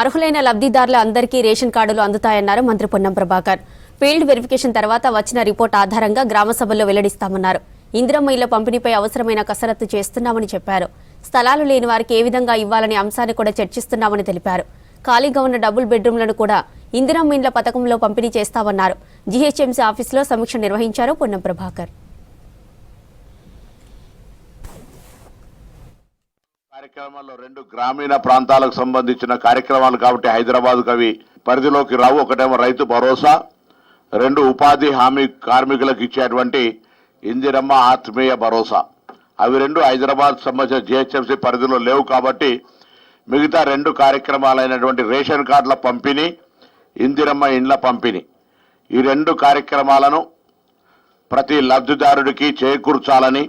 అర్హులైన లబ్ధిదారుల అందరికీ రేషన్ కార్డులు అందుతాయన్నారు మంత్రి పొన్నం ప్రభాకర్. ఫీల్డ్ వెరిఫికేషన్ తర్వాత వచ్చిన రిపోర్ట్ ఆధారంగా గ్రామ సభల్లో వెల్లడిస్తామన్నారు. ఇందిరమ్మ ఇళ్ల పంపిణీపై అవసరమైన కసరత్తు చేస్తున్నామని చెప్పారు. స్థలాలు లేని వారికి ఏ విధంగా ఇవ్వాలనే అంశాన్ని కూడా చర్చిస్తున్నామని తెలిపారు. ఖాళీగా ఉన్న డబుల్ బెడ్రూమ్లను కూడా ఇందిరమ్మ ఇళ్ల పథకంలో పంపిణీ చేస్తామన్నారు. జీహెచ్ఎంసీ ఆఫీసులో సమీక్ష నిర్వహించారు పొన్నం ప్రభాకర్. కార్యక్రమాల్లో 2 గ్రామీణ ప్రాంతాలకు సంబంధించిన కార్యక్రమాలు కాబట్టి హైదరాబాద్కు అవి పరిధిలోకి రావు. ఒకటేమో రైతు భరోసా, 2 ఉపాధి హామీ కార్మికులకు ఇచ్చేటువంటి ఇందిరమ్మ ఆత్మీయ భరోసా. అవి 2 హైదరాబాద్ సంబంధించిన జిహెచ్ఎంసీ పరిధిలో లేవు కాబట్టి మిగతా 2 కార్యక్రమాలైనటువంటి రేషన్ కార్డుల పంపిణీ, ఇందిరమ్మ ఇండ్ల పంపిణీ, ఈ 2 కార్యక్రమాలను ప్రతి లబ్ధిదారుడికి చేకూర్చాలని,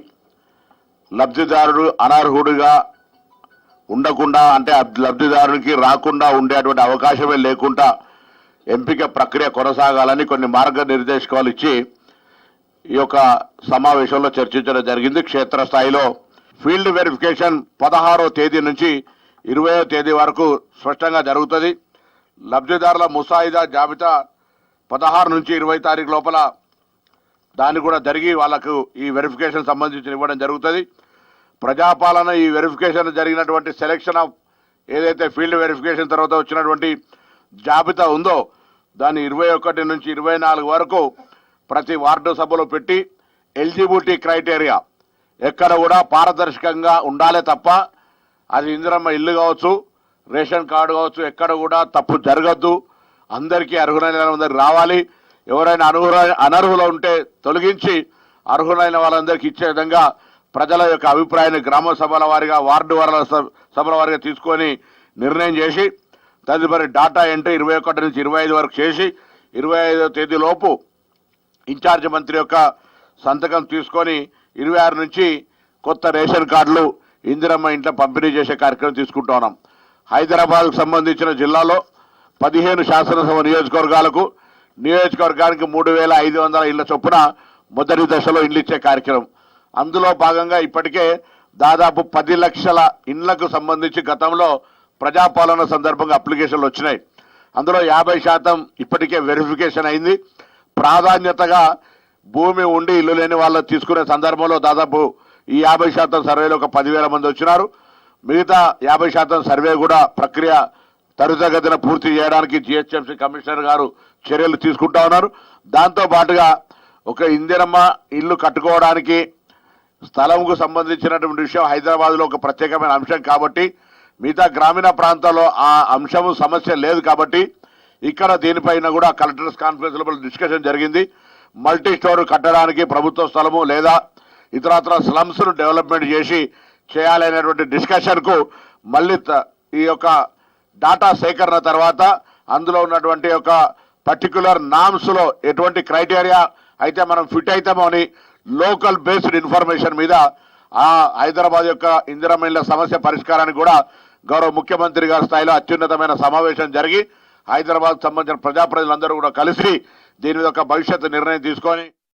లబ్ధిదారుడు అనర్హుడిగా ఉండకుండా అంటే లబ్ధిదారునికి రాకుండా ఉండేటువంటి అవకాశమే లేకుండా ఎంపిక ప్రక్రియ కొనసాగాలని కొన్ని మార్గనిర్దేశకాలు ఇచ్చి ఈ యొక్క సమావేశంలో చర్చించడం జరిగింది. క్షేత్రస్థాయిలో ఫీల్డ్ వెరిఫికేషన్ 16వ తేదీ నుంచి 20వ తేదీ వరకు స్పష్టంగా జరుగుతుంది. లబ్ధిదారుల ముసాయిదా జాబితా 16 నుంచి 20 తారీఖు లోపల దాన్ని కూడా జరిగి వాళ్లకు ఈ వెరిఫికేషన్ సంబంధించి ఇవ్వడం జరుగుతుంది. ప్రజాపాలన ఈ వెరిఫికేషన్ జరిగినటువంటి సెలెక్షన్ ఆఫ్ ఏదైతే ఫీల్డ్ వెరిఫికేషన్ తర్వాత వచ్చినటువంటి జాబితా ఉందో దాన్ని 21 నుంచి 24 వరకు ప్రతి వార్డు సభలో పెట్టి ఎలిజిబిలిటీ క్రైటీరియా ఎక్కడ కూడా పారదర్శకంగా ఉండాలి తప్ప అది ఇందిరమ్మ ఇల్లు కావచ్చు, రేషన్ కార్డు కావచ్చు, ఎక్కడ కూడా తప్పు జరగద్దు. అందరికీ అర్హులైన రావాలి. ఎవరైనా అనర్హులు ఉంటే తొలగించి అర్హులైన వాళ్ళందరికీ ఇచ్చే విధంగా ప్రజల యొక్క అభిప్రాయాన్ని గ్రామ సభల వారిగా, వార్డు సభల వారిగా తీసుకొని నిర్ణయం చేసి తదుపరి డాటా ఎంట్రీ 21 నుంచి 25 వరకు చేసి 25వ తేదీ లోపు ఇన్ఛార్జ్ మంత్రి యొక్క సంతకం తీసుకొని 26 నుంచి కొత్త రేషన్ కార్డులు ఇందిరమ్మ ఇంట్లో పంపిణీ చేసే కార్యక్రమం తీసుకుంటా ఉన్నాం. హైదరాబాద్కు సంబంధించిన జిల్లాలో 15 శాసనసభ నియోజకవర్గానికి 3500 ఇళ్ల చొప్పున మొదటి దశలో ఇళ్లు ఇచ్చే కార్యక్రమం. అందులో భాగంగా ఇప్పటికే దాదాపు 10 లక్షల ఇండ్లకు సంబంధించి గతంలో ప్రజాపాలన సందర్భంగా అప్లికేషన్లు వచ్చినాయి. అందులో 50% ఇప్పటికే వెరిఫికేషన్ అయింది. ప్రాధాన్యతగా భూమి ఉండి ఇల్లు లేని వాళ్ళు తీసుకునే సందర్భంలో దాదాపు ఈ 50% సర్వేలో ఒక 10,000 మంది వచ్చినారు. మిగతా 50% సర్వే కూడా ప్రక్రియ త్వరితగతిన పూర్తి చేయడానికి జిహెచ్ఎంసీ కమిషనర్ గారు చర్యలు తీసుకుంటా ఉన్నారు. దాంతో పాటుగా ఒక ఇందిరమ్మ ఇల్లు కట్టుకోవడానికి స్థలంకు సంబంధించినటువంటి విషయం హైదరాబాద్లో ఒక ప్రత్యేకమైన అంశం కాబట్టి మిగతా గ్రామీణ ప్రాంతాల్లో ఆ అంశము సమస్య లేదు కాబట్టి ఇక్కడ దీనిపైన కూడా కలెక్టర్స్ కాన్ఫరెన్స్ లో డిస్కషన్ జరిగింది. మల్టీ స్టోర్ కట్టడానికి ప్రభుత్వ స్థలము లేదా ఇతరత్ర స్లమ్స్ ను డెవలప్మెంట్ చేసి చేయాలనేటువంటి డిస్కషన్ కు మళ్ళీ ఈ యొక్క డాటా సేకరణ తర్వాత అందులో ఉన్నటువంటి ఒక పర్టిక్యులర్ నామ్స్ లో ఎటువంటి క్రైటీరియా అయితే మనం ఫిట్ అవుతామో అని లోకల్ బేస్డ్ ఇన్ఫర్మేషన్ మీద ఆ హైదరాబాద్ యొక్క ఇందిరమ్మ ఇళ్ల సమస్య పరిష్కారానికి కూడా గౌరవ ముఖ్యమంత్రి గారి స్థాయిలో అత్యున్నతమైన సమావేశం జరిగి హైదరాబాద్ సంబంధించిన ప్రజాప్రతినిధులందరూ కూడా కలిసి దీని మీద ఒక భవిష్యత్తు నిర్ణయం తీసుకొని